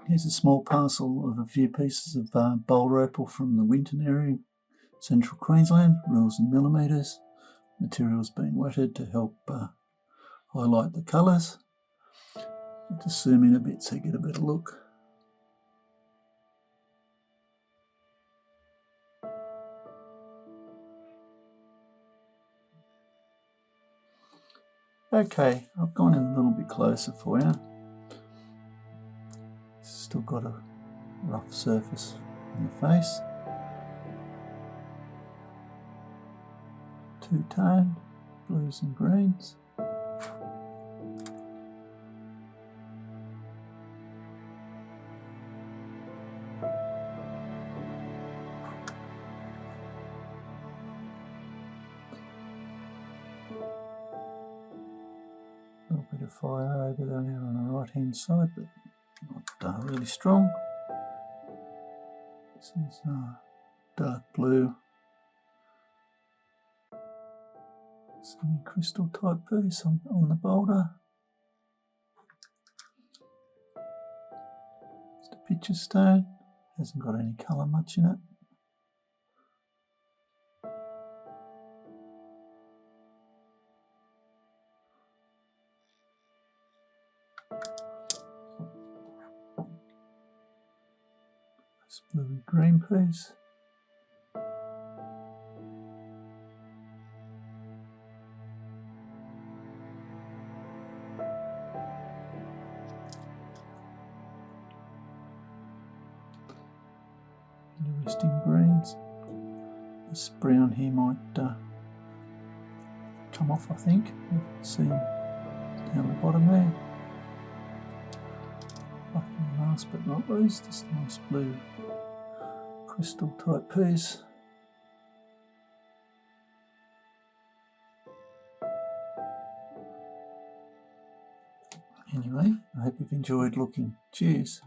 Here's a small parcel of a few pieces of Boulder Opal from the Winton area, central Queensland, rules in millimetres. Materials being wetted to help highlight the colours. I'll just zoom in a bit so you get a better look. Okay, I've gone in a little bit closer for you. Still got a rough surface on the face. Two-toned, blues and greens. A little bit of fire over there on the right hand side, but not really strong. This is dark blue, semi-crystal type piece on the boulder. Just a picture stone, hasn't got any colour much in it. This bluey green piece. Interesting greens. This brown here might come off, I think. See down the bottom there. Last but not least, this nice blue crystal type piece. Anyway, I hope you've enjoyed looking. Cheers.